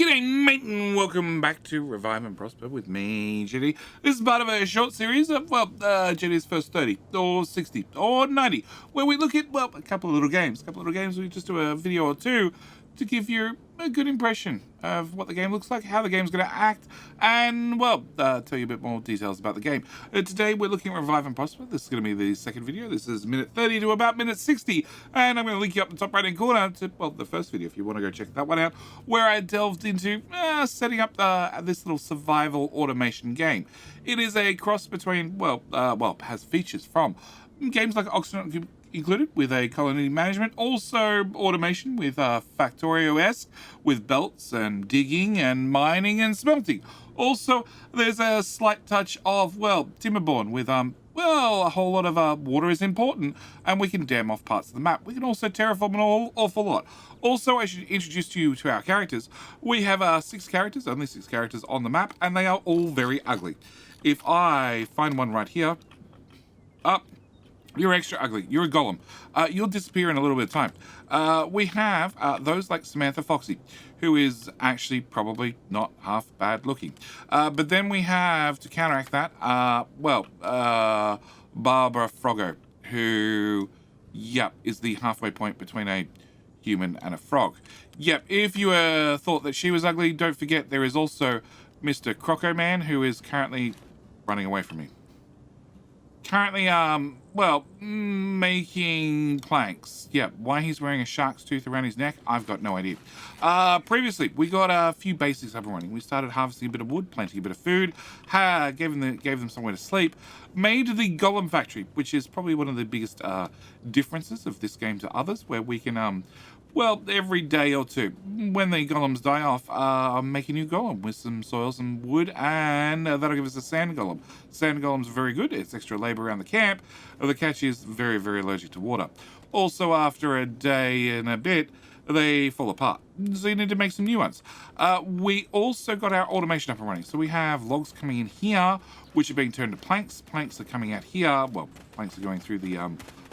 G'day mate and welcome back to Revive and Prosper with me, Jetty. This is part of a short series of, Jetty's first 30 or 60 or 90, where we look at, a couple of little games. We just do a video or two to give you a good impression of what the game looks like, how the game's going to act, and, tell you a bit more details about the game. Today we're looking at Revive and Prosper. This is going to be the second video. This is minute 30 to about minute 60, and I'm going to link you up in the top right-hand corner to, the first video if you want to go check that one out, where I delved into setting up this little survival automation game. It is a cross between, has features from games like Oxygen included with a colony management, also automation with Factorio-esque with belts and digging and mining and smelting. Also, there's a slight touch of, Timberborn with, a whole lot of water is important and we can dam off parts of the map. We can also terraform an awful lot. Also, I should introduce you to our characters. We have only six characters on the map, and they are all very ugly. If I find one right here, you're extra ugly. You're a golem. You'll disappear in a little bit of time. We have those like Samantha Foxy, who is actually probably not half bad looking. But then we have, to counteract that, Barbara Froggo, who, is the halfway point between a human and a frog. If you thought that she was ugly, don't forget there is also Mr. Croco Man, who is currently running away from me. Making planks. Why he's wearing a shark's tooth around his neck, I've got no idea. Previously, we got a few basics up and running. We started harvesting a bit of wood, planting a bit of food, gave them somewhere to sleep, made the Golem factory, which is probably one of the biggest differences of this game to others, where we can, every day or two, when the golems die off, make a new golem with some soil, some wood, and that'll give us a sand golem. Sand golem's very good. It's extra labor around the camp. The catch is very, very allergic to water. Also, after a day and a bit, they fall apart. So you need to make some new ones. We also got our automation up and running. So we have logs coming in here, which are being turned to planks. Planks are coming out here. Planks are going through the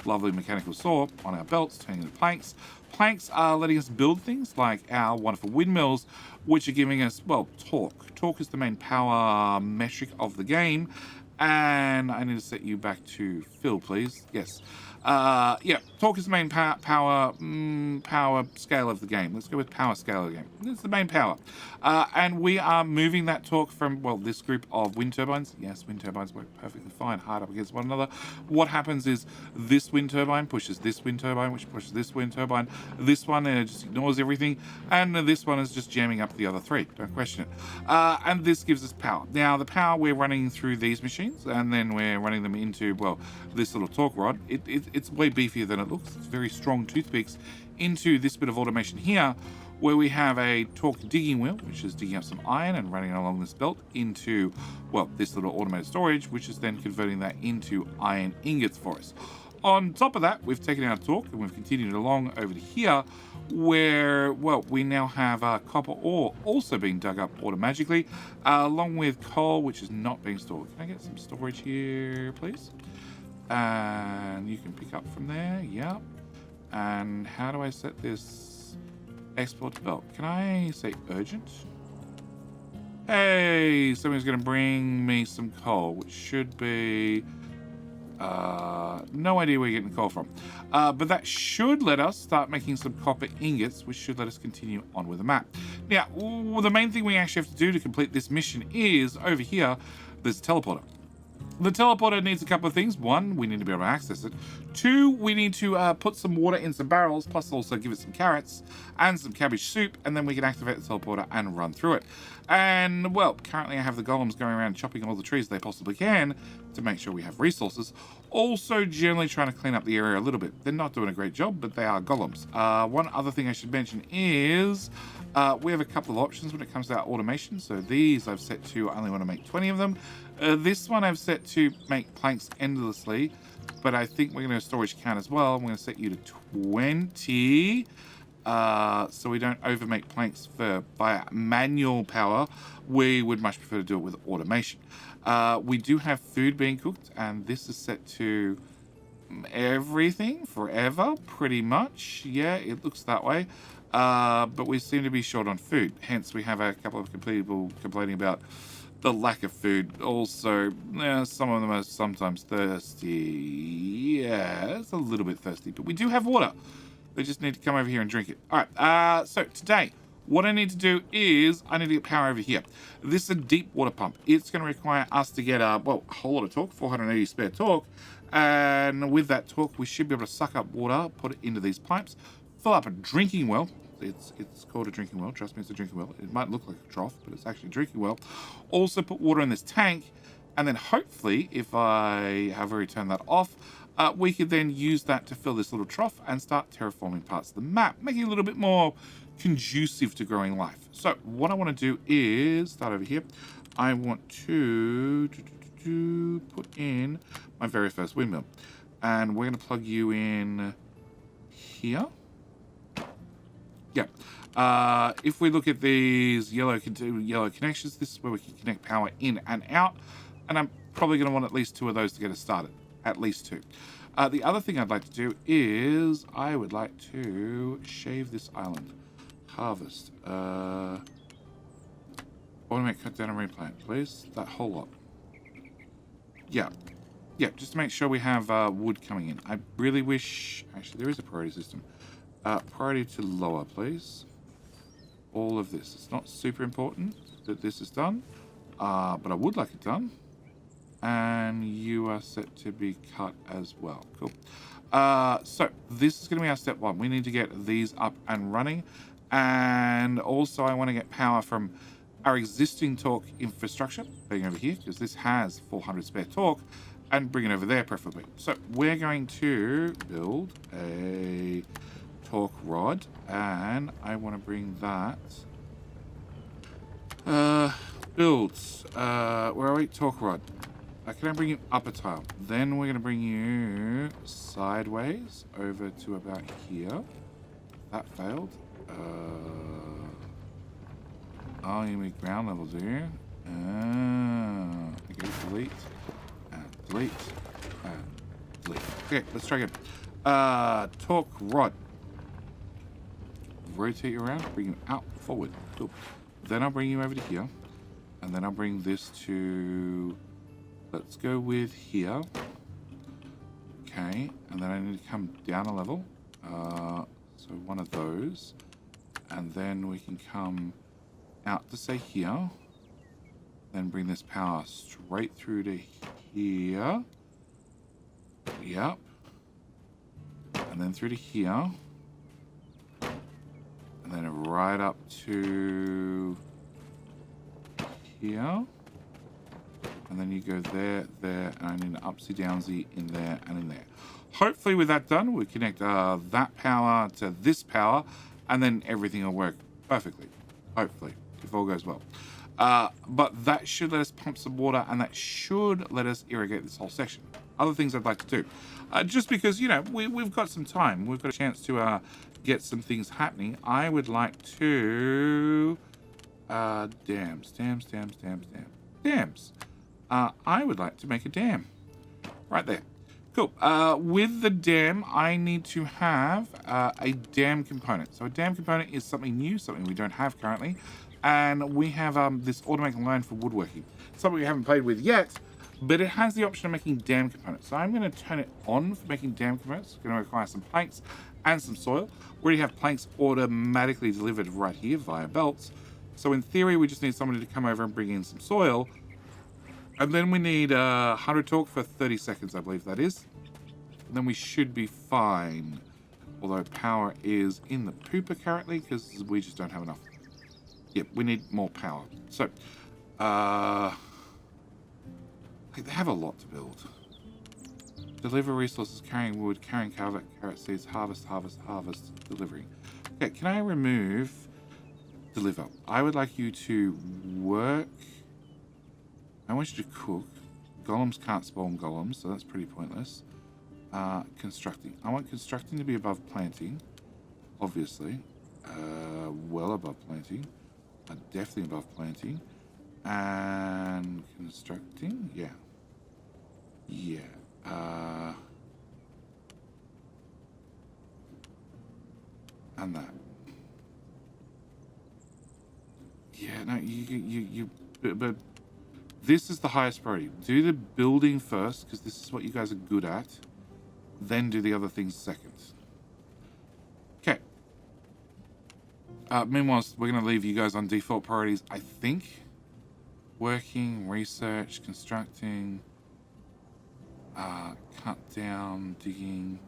lovely mechanical saw on our belts, turning into planks. Planks are letting us build things like our wonderful windmills, which are giving us, torque. Torque is the main power metric of the game. And I need to set you back to Phil, please. Yes. Torque is the main power scale of the game. Let's go with power scale of the game. It's the main power. And we are moving that torque from, this group of wind turbines. Yes, wind turbines work perfectly fine, hard up against one another. What happens is this wind turbine pushes this wind turbine, which pushes this wind turbine. This one just ignores everything. And this one is just jamming up the other three. Don't question it. And this gives us power. Now, the power we're running through these machines, and then we're running them into, this little torque rod. It's way beefier than it looks. It's very strong toothpicks into this bit of automation here, where we have a torque digging wheel, which is digging up some iron and running along this belt into, this little automated storage, which is then converting that into iron ingots for us. On top of that, we've taken our torque and we've continued along over to here, where, we now have copper ore also being dug up automatically, along with coal, which is not being stored. Can I get some storage here, please? And you can pick up from there. And how do I set this export to belt? Can I say urgent? Hey, somebody's going to bring me some coal, which should be no idea where you're getting coal from, but that should let us start making some copper ingots, which should let us continue on with the map. Now, the main thing we actually have to do to complete this mission is over here. There's a teleporter. The teleporter needs a couple of things. One, we need to be able to access it. Two, we need to put some water in some barrels, plus also give it some carrots and some cabbage soup, and then we can activate the teleporter and run through it. And, currently I have the golems going around chopping all the trees they possibly can to make sure we have resources. Also, generally trying to clean up the area a little bit. They're not doing a great job, but they are golems. One other thing I should mention is we have a couple of options when it comes to our automation. So these I've set to, I only want to make 20 of them. This one I've set to make planks endlessly, but I think we're going to storage count as well. I'm going to set you to 20. So we don't overmake planks by manual power. We would much prefer to do it with automation. We do have food being cooked, and this is set to everything forever, pretty much. Yeah, it looks that way. But we seem to be short on food. Hence, we have a couple of people complaining about the lack of food. Also, some of them are sometimes thirsty. Yeah, it's a little bit thirsty, but we do have water. They just need to come over here and drink it. All right, so today, what I need to do is I need to get power over here. This is a deep water pump. It's going to require us to get, a whole lot of torque, 480 spare torque. And with that torque, we should be able to suck up water, put it into these pipes, fill up a drinking well. It's called a drinking well. Trust me, it's a drinking well. It might look like a trough, but it's actually a drinking well. Also put water in this tank. And then hopefully, if I have already turned that off, we could then use that to fill this little trough and start terraforming parts of the map, making it a little bit more conducive to growing life. So what I want to do is start over here. I want to put in my very first windmill, and we're going to plug you in here. Yeah. If we look at these yellow connections, this is where we can connect power in and out, and I'm probably going to want at least 2 of those to get us started. At least 2. The other thing I'd like to do is I would like to shave this island. Harvest. Automate, cut down and replant, please. That whole lot. Yeah. Yeah, just to make sure we have wood coming in. I really wish... Actually, there is a priority system. Priority to lower, please. All of this. It's not super important that this is done, but I would like it done. And you are set to be cut as well. Cool. So this is going to be our step 1. We need to get these up and running. And also I want to get power from our existing torque infrastructure, being over here, because this has 400 spare torque, and bring it over there preferably. So we're going to build a torque rod, and I want to bring that. Builds. Where are we? Torque rod. Can I bring you up a tile? Then we're going to bring you sideways over to about here. That failed. Oh, you make ground level, do you? Okay, delete. Delete. Delete. Okay, let's try again. Torque rod. Rotate you around, bring you out, forward. Cool. Then I'll bring you over to here. And then I'll bring this to... Let's go with here. Okay, and then I need to come down a level. So one of those. And then we can come out to say here. Then bring this power straight through to here. Yep. And then through to here. And then right up to here. And then you go there, there, and an upsy downsy in there and in there. Hopefully with that done, we connect that power to this power, and then everything will work perfectly. Hopefully, if all goes well. But that should let us pump some water, and that should let us irrigate this whole section. Other things I'd like to do. Just because, you know, we've got some time. We've got a chance to get some things happening. I would like to... dams. I would like to make a dam. Right there. Cool. With the dam, I need to have a dam component. So a dam component is something new, something we don't have currently. And we have this automatic line for woodworking. Something we haven't played with yet, but it has the option of making dam components. So I'm going to turn it on for making dam components. It's going to require some planks and some soil. We already have planks automatically delivered right here via belts. So in theory, we just need somebody to come over and bring in some soil. And then we need 100 torque for 30 seconds, I believe that is. And then we should be fine. Although power is in the pooper currently, because we just don't have enough. Yep, we need more power. So, they have a lot to build. Deliver resources, carrying wood, carrying carrot seeds, harvest, delivery. Okay, can I remove deliver? I would like you to work. I want you to cook. Golems can't spawn golems, so that's pretty pointless. Constructing. I want constructing to be above planting, obviously. Well above planting. Definitely above planting. And constructing, yeah. Yeah. And that. Yeah, no, but this is the highest priority. Do the building first, because this is what you guys are good at. Then do the other things second. Okay. Meanwhile, we're going to leave you guys on default priorities, I think. Working, research, constructing, cut down, digging,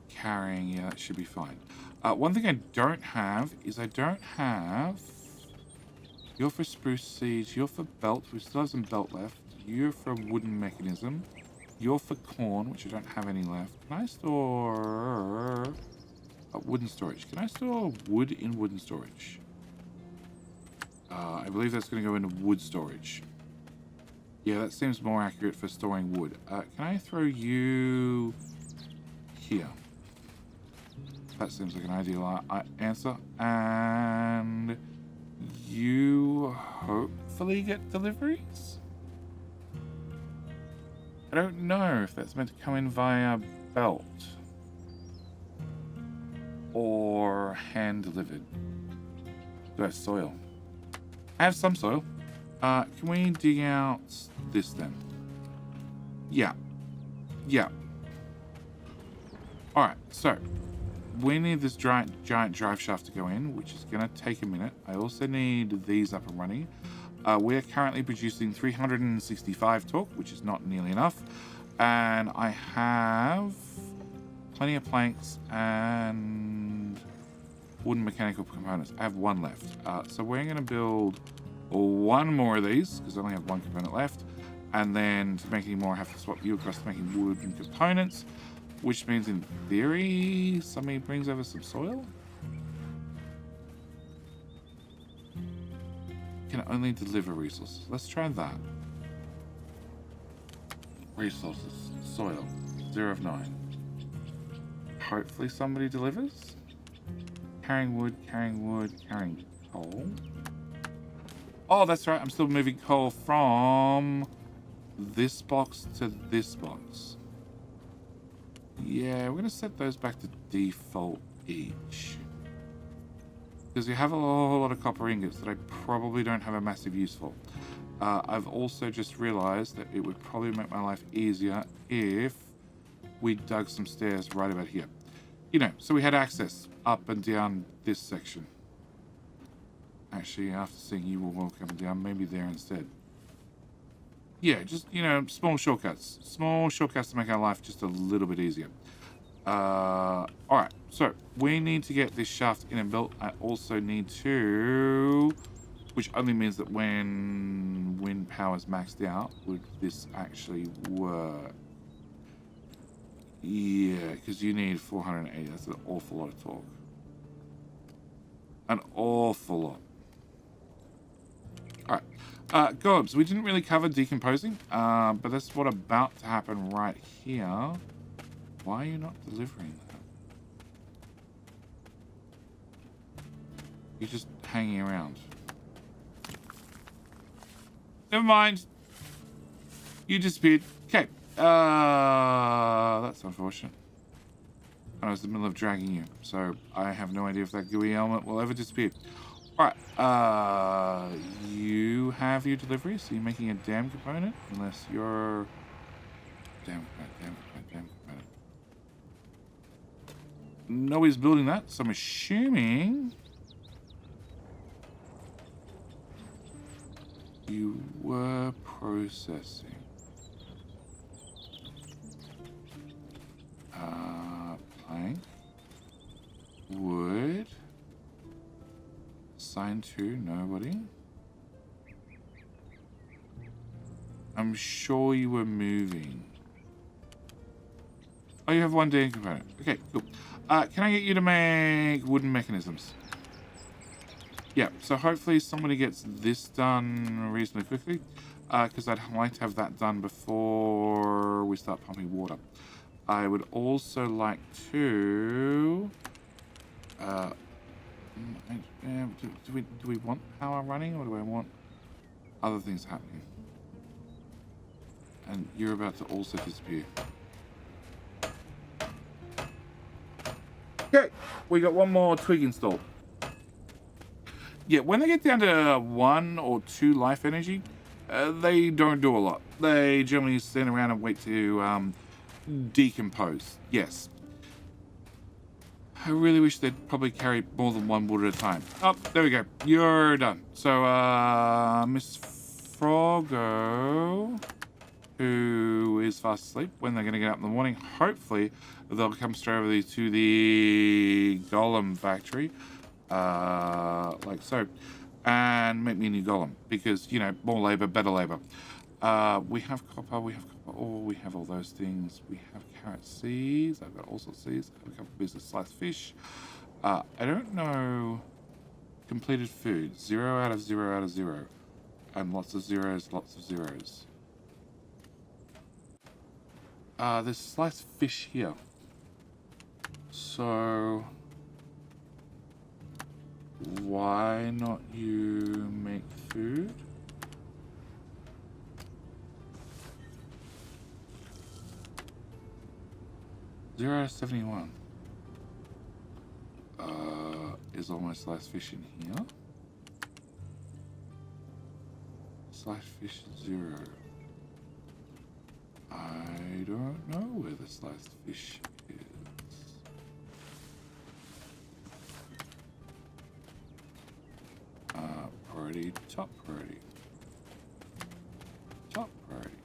carrying. Yeah, that should be fine. One thing I don't have is I don't have... You're for spruce seeds. You're for belt. We still have some belt left. You're for wooden mechanism. You're for corn, which I don't have any left. Can I store... wooden storage. Can I store wood in wooden storage? I believe that's going to go into wood storage. Yeah, that seems more accurate for storing wood. Can I throw you here? That seems like an ideal answer. And you hopefully get deliveries? I don't know if that's meant to come in via belt or hand delivered. Do I have soil? I have some soil. Can we dig out this then? Yeah. Yeah. Alright, so we need this giant drive shaft to go in, which is going to take a minute. I also need these up and running. We're currently producing 365 torque, which is not nearly enough. And I have plenty of planks and wooden mechanical components. I have one left. So we're going to build one more of these, because I only have one component left. And then to make any more, I have to swap you across to making wooden components, which means in theory, somebody brings over some soil. Can only deliver resources. Let's try that. Resources. Soil. 0 of 9. Hopefully somebody delivers. Carrying wood, carrying coal. Oh, that's right. I'm still moving coal from this box to this box. Yeah, we're going to set those back to default each. Because we have a whole lot of copper ingots that I probably don't have a massive use for. I've also just realized that it would probably make my life easier if we dug some stairs right about here. You know, so we had access up and down this section. Actually, after seeing you all coming down, maybe there instead. Yeah, just, you know, small shortcuts. Small shortcuts to make our life just a little bit easier. Alright, so we need to get this shaft in and built. I also need to, which only means that when wind power is maxed out, would this actually work? Yeah, because you need 480. That's an awful lot of torque. An awful lot. Alright. Golems, we didn't really cover decomposing, but that's what's about to happen right here. Why are you not delivering that? You're just hanging around. Never mind. You disappeared. Okay. That's unfortunate. I was in the middle of dragging you, so I have no idea if that gooey element will ever disappear. Alright, you have your delivery, so you're making a dam component, unless you're... Dam component. Nobody's building that, so I'm assuming... You were processing. Plank. Wood. Sign to nobody. I'm sure you were moving. Oh, you have one day component. Okay, cool. Can I get you to make wooden mechanisms? Yeah, so hopefully somebody gets this done reasonably quickly. Because I'd like to have that done before we start pumping water. I would also like to... do we want power running, or do I want other things happening? And you're about to also disappear. Okay, we got one more twig installed. Yeah, when they get down to 1 or 2 life energy, they don't do a lot. They generally stand around and wait to decompose. Yes. I really wish they'd probably carry more than 1 wood at a time. Oh, there we go. You're done. So, Miss Froggo, who is fast asleep, when they're going to get up in the morning, hopefully they'll come straight over to the Golem factory, like so, and make me a new Golem, because, you know, more labor, better labor. We have copper ore, we have all those things. We have carrot seeds. I've got all sorts of seeds. I have a couple of pieces of sliced fish. I don't know. Completed food. 0 out of 0 out of 0. And lots of zeros, lots of zeros. There's sliced fish here. So why not you make food? Zero out of 71. Is almost sliced fish in here? Sliced fish 0. I don't know where the sliced fish is. Priority, top priority. Top priority.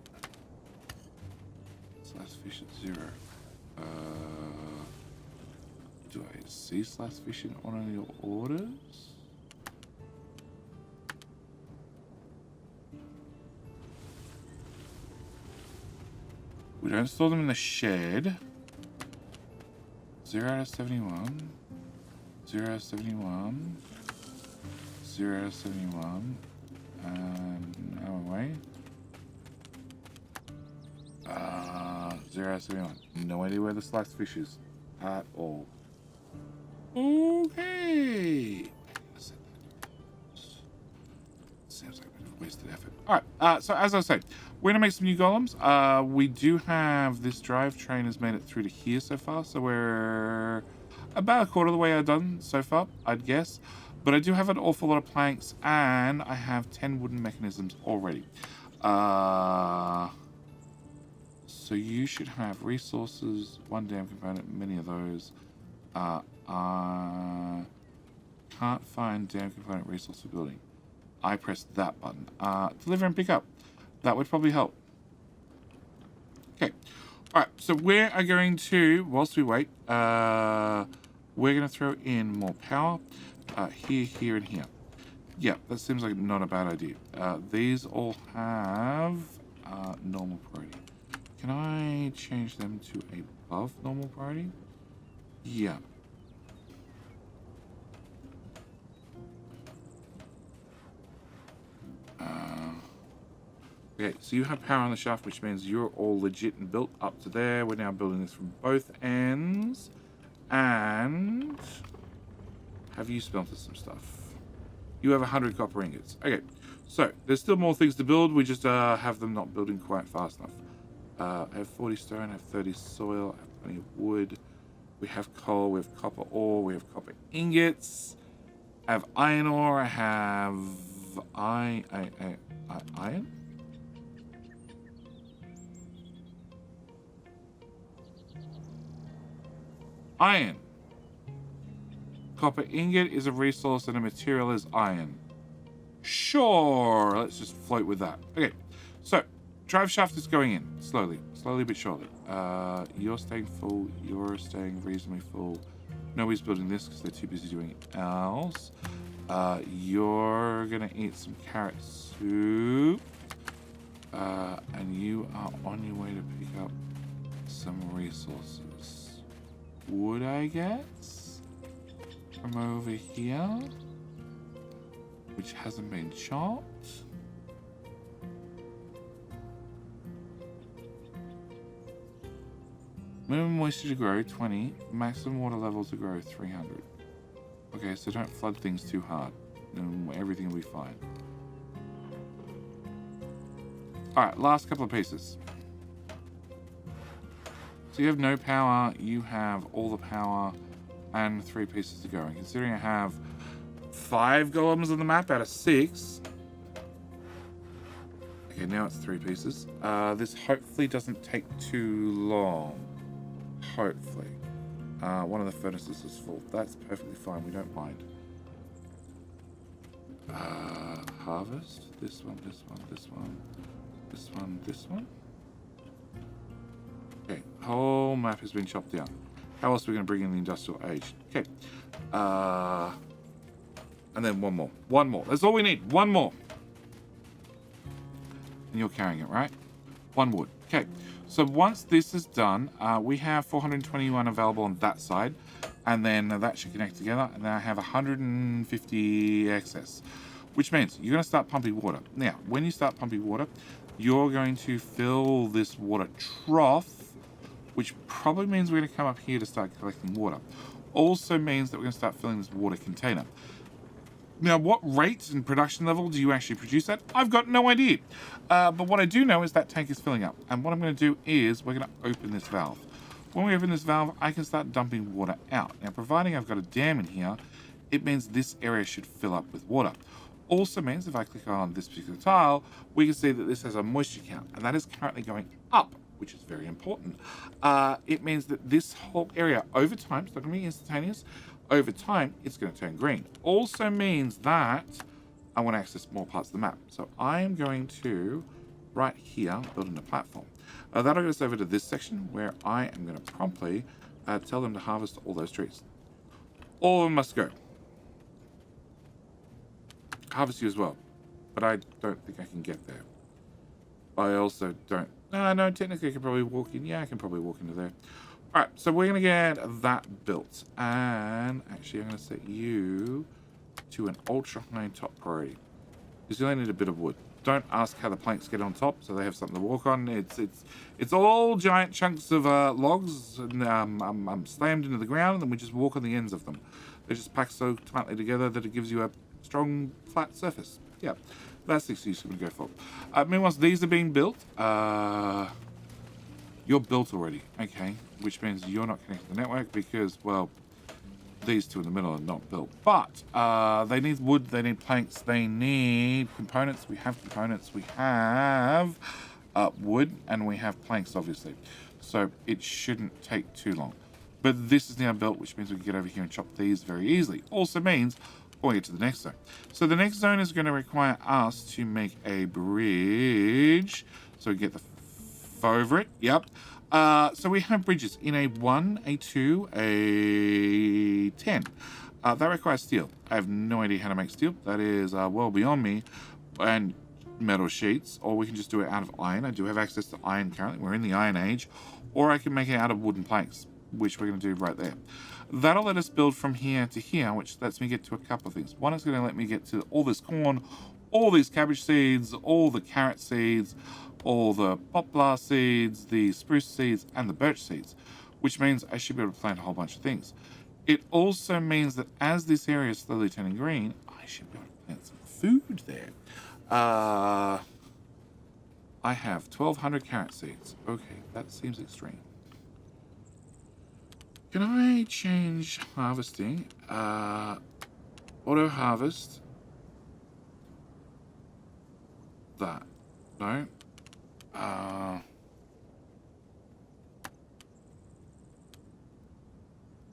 Sliced fish at 0. Do I see sliced fish in one of your orders? We don't store them in the shed. 0 out of 71. 0 out of 71. 0 out of 71. And now away. 0 out of 71. No idea where the sliced fish is at all. Okay. Seems like a bit of wasted effort. Alright, so as I say, we're gonna make some new golems. We do have this drivetrain has made it through to here so far, so we're about a quarter of the way done so far, I'd guess. But I do have an awful lot of planks, and I have 10 wooden mechanisms already. So you should have resources, 1 damn component, many of those. Can't find damn component resource for building. I pressed that button. Deliver and pick up. That would probably help. Okay. Alright, so we are going to, whilst we wait, we're going to throw in more power. Here, here, and here. Yeah, that seems like not a bad idea. These all have normal priority. Can I change them to above normal priority? Yeah. Okay, so you have power on the shaft, which means you're all legit and built up to there. We're now building this from both ends. And have you smelted some stuff? You have 100 copper ingots. Okay, so there's still more things to build. We just have them not building quite fast enough. I have 40 stone, I have 30 soil, I have plenty of wood. We have coal, we have copper ore, we have copper ingots. I have iron ore, I have iron? Iron. Copper ingot is a resource and a material is iron. Sure, let's just float with that. Okay, so drive shaft is going in slowly but surely. You're staying full, you're staying reasonably full. Nobody's building this because they're too busy doing else. You're gonna eat some carrot soup. And you are on your way to pick up some resources. Wood, I guess? From over here, which hasn't been chopped. Minimum moisture to grow 20, maximum water level to grow 300. Okay, so don't flood things too hard, and everything will be fine. Alright, last couple of pieces. So you have no power, you have all the power, and 3 pieces to go. And considering I have 5 golems on the map out of 6. Okay, now it's 3 pieces. This hopefully doesn't take too long. Hopefully. One of the furnaces is full. That's perfectly fine. We don't mind. Harvest. This one, this one, this one. This one, this one. Okay, whole map has been chopped down. How else are we going to bring in the industrial age? Okay. And then one more. One more. That's all we need. One more. And you're carrying it, right? 1 wood. Okay. So once this is done, we have 421 available on that side. And then that should connect together. And then I have 150 excess. Which means you're going to start pumping water. Now, when you start pumping water, you're going to fill this water trough, which probably means we're going to come up here to start collecting water. Also means that we're going to start filling this water container. Now, what rate and production level do you actually produce at? I've got no idea. But what I do know is that tank is filling up. And what I'm going to do is we're going to open this valve. When we open this valve, I can start dumping water out. Now, providing I've got a dam in here, it means this area should fill up with water. Also means if I click on this particular tile, we can see that this has a moisture count. And that is currently going up, which is very important. It means that this whole area over time, it's not going to be instantaneous, over time, it's going to turn green. Also means that I want to access more parts of the map. So I am going to, right here, build in a platform. That'll get us over to this section where I am going to promptly tell them to harvest all those trees. All of them must go. Harvest you as well. But I don't think I can get there. I also don't. No, technically I can probably walk in. Yeah, I can probably walk into there. Alright, so we're going to get that built. And actually, I'm going to set you to an ultra high top priority. Because you only need a bit of wood. Don't ask how the planks get on top, so they have something to walk on. It's all giant chunks of logs and slammed into the ground, and then we just walk on the ends of them. They're just packed so tightly together that it gives you a strong, flat surface. Yeah, that's the excuse I'm going to go for. Meanwhile, these are being built. You're built already, okay, which means you're not connected to the network because, well, these two in the middle are not built. But they need wood, they need planks, they need components. We have components, we have wood, and we have planks, obviously. So it shouldn't take too long. But this is now built, which means we can get over here and chop these very easily. Also means we'll get to the next zone. So the next zone is going to require us to make a bridge. So we get the over it. Yep. So we have bridges in a 1, a 2, a 10. That requires steel. I have no idea how to make steel. That is well beyond me. And metal sheets, or we can just do it out of iron. I do have access to iron currently. We're in the Iron Age. Or I can make it out of wooden planks, which we're going to do right there. That'll let us build from here to here, which lets me get to a couple of things. One is going to let me get to all this corn, all these cabbage seeds, all the carrot seeds, all the poplar seeds, the spruce seeds, and the birch seeds, which means I should be able to plant a whole bunch of things. It also means that as this area is slowly turning green, I should be able to plant some food there. I have 1,200 carrot seeds. Okay, that seems extreme. Can I change harvesting? Auto harvest. That. No.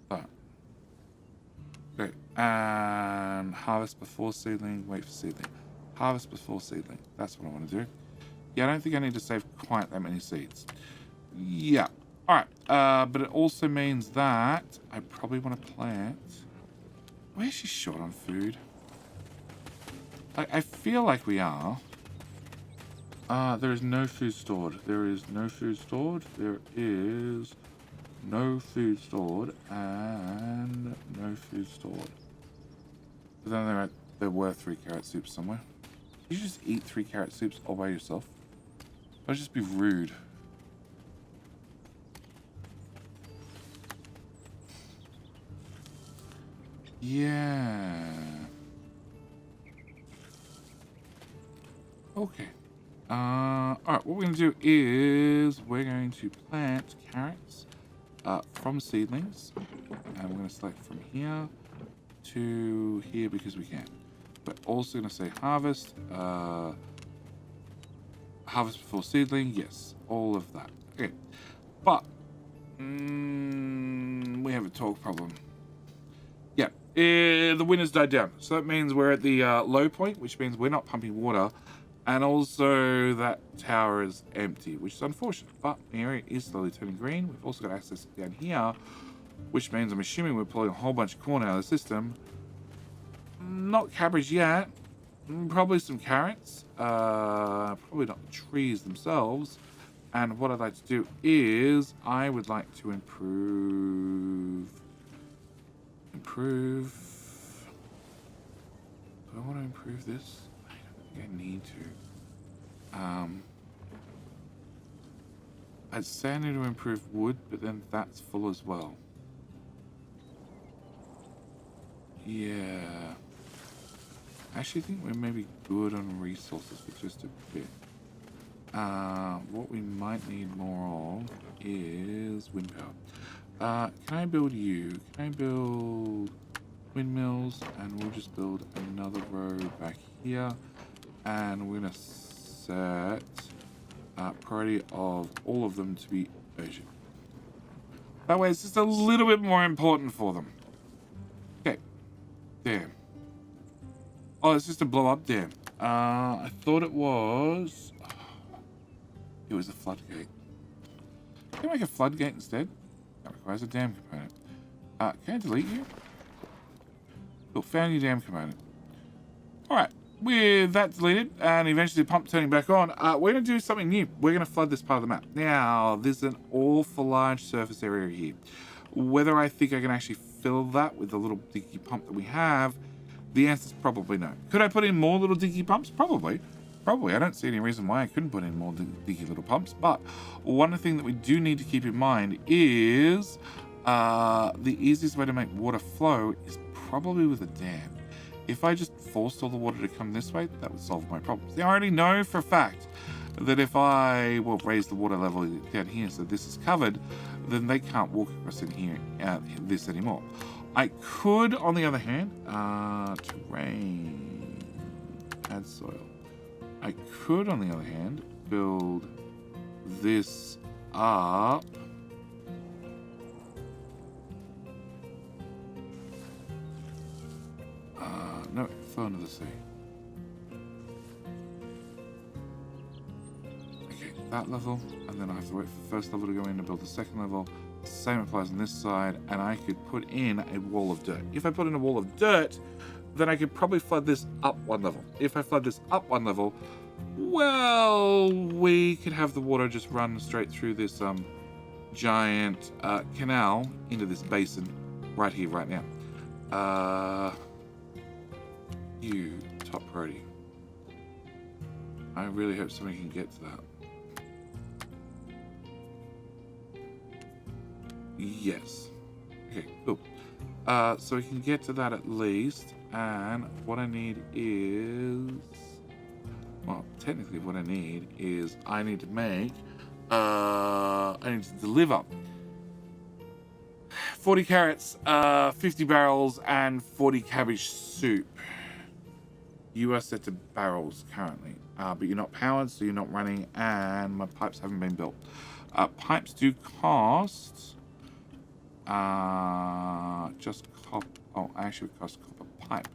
That. Okay. And harvest before seedling, wait for seedling. Harvest before seedling. That's what I want to do. Yeah, I don't think I need to save quite that many seeds. Yeah. Alright. But it also means that I probably want to plant... We're actually short on food. I feel like we are. There is no food stored. There is no food stored. There is no food stored. And no food stored. But then there were 3 carrot soups somewhere. You just eat 3 carrot soups all by yourself? That'd just be rude. Yeah. Okay. Alright, what we're going to do is we're going to plant carrots from seedlings. And we're going to select from here to here because we can. We're also going to say harvest. Harvest before seedling. Yes, all of that. Okay. But we have a talk problem. Yeah, the wind has died down. So that means we're at the low point, which means we're not pumping water. And also that tower is empty, which is unfortunate. But the area is slowly turning green. We've also got access down here, which means I'm assuming we're pulling a whole bunch of corn out of the system. Not cabbage yet. Probably some carrots. Probably not the trees themselves. And what I'd like to do is I would like to improve. Do I want to improve this? I don't think I need to. I'd say I need to improve wood, but then that's full as well. Yeah. I actually think we're maybe good on resources for just a bit. What we might need more of is wind power. Can I build you? Can I build windmills? And we'll just build another row back here. And we're going to set priority of all of them to be urgent. That way it's just a little bit more important for them. Okay. There. Oh, it's just a blow up dam. I thought it was... It was a floodgate. Can I make a floodgate instead? That requires a dam component. Can I delete you? Cool, found your dam component. Alright, with that deleted and eventually the pump turning back on, we're going to do something new. We're going to flood this part of the map. Now, there's an awful large surface area here. Whether I think I can actually fill that with the little dinky pump that we have, the answer is probably no. Could I put in more little dinky pumps? Probably. I don't see any reason why I couldn't put in more dinky little pumps. But one thing that we do need to keep in mind is the easiest way to make water flow is probably with a dam. If I just forced all the water to come this way, that would solve my problems. Now, I already know for a fact that if I raise the water level down here so this is covered, then they can't walk across in here this anymore. I could, on the other hand, terrain, add soil. I could, on the other hand, build this up. No, flow into the sea. Okay, that level, and then I have to wait for the first level to go in to build the second level. Same applies on this side, and I could put in a wall of dirt. If I put in a wall of dirt, then I could probably flood this up one level. If I flood this up one level, well, we could have the water just run straight through this giant canal into this basin right here, right now. You, top priority. I really hope somebody can get to that. Yes. Okay, cool. So we can get to that at least. And what I need is... Well, technically what I need is I need to make... I need to deliver 40 carrots, 50 barrels, and 40 cabbage soup. You are set to barrels currently. But you're not powered, so you're not running, and my pipes haven't been built. Pipes do cost... just copper. Oh, actually, it costs copper pipe.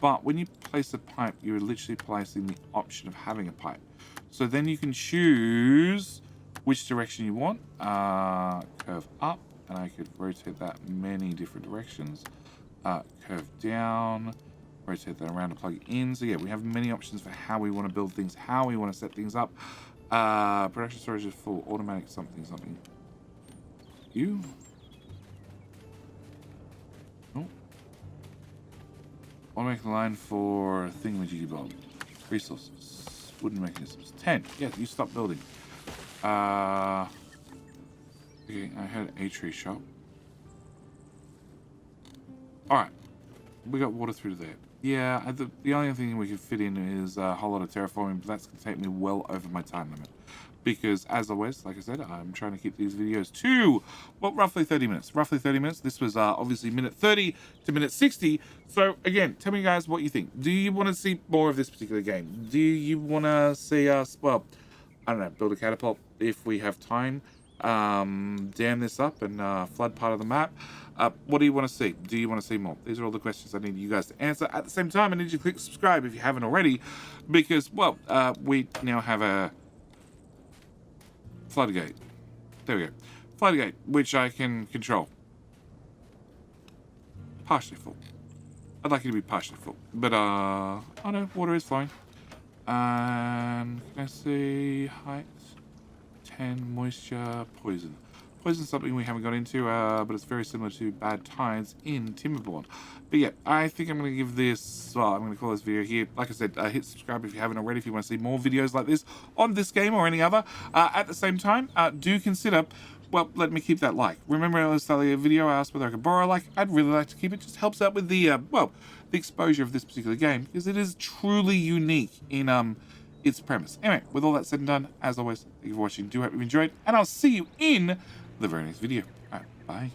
But when you place a pipe, you're literally placing the option of having a pipe. So then you can choose which direction you want. Curve up, and I could rotate that many different directions. Curve down, rotate that around to plug it in. So yeah, we have many options for how we want to build things, how we want to set things up. Production storage is full. Automatic something. You. Automatic line for thingamajiggy-bob. Resources. Wooden mechanisms. 10. Yes, you stop building. Okay, I had a tree shop. Alright. We got water through there. Yeah, the only thing we could fit in is a whole lot of terraforming, but that's going to take me well over my time limit. Because, as always, like I said, I'm trying to keep these videos to, well, roughly 30 minutes. Roughly 30 minutes. This was obviously minute 30 to minute 60. So, again, tell me, guys, what you think. Do you want to see more of this particular game? Do you want to see us, well, I don't know, build a catapult if we have time, dam this up and flood part of the map? What do you want to see? Do you want to see more? These are all the questions I need you guys to answer. At the same time, I need you to click subscribe if you haven't already, because, well, we now have a floodgate. There we go. Floodgate, which I can control. Partially full. I'd like it to be partially full. But, oh no, water is flowing. And can I see height? 10, moisture, poison. Poison is something we haven't got into, but it's very similar to bad tides in Timberborn. But yeah, I think I'm going to give this, well, I'm going to call this video here. Like I said, hit subscribe if you haven't already, if you want to see more videos like this on this game or any other. At the same time, do consider, well, let me keep that like. Remember at the start of the video, I asked whether I could borrow a like. I'd really like to keep it. Just helps out with the, well, the exposure of this particular game, because it is truly unique in, its premise. Anyway, with all that said and done, as always, thank you for watching. Do hope you enjoyed, and I'll see you in the very next video. All right, bye.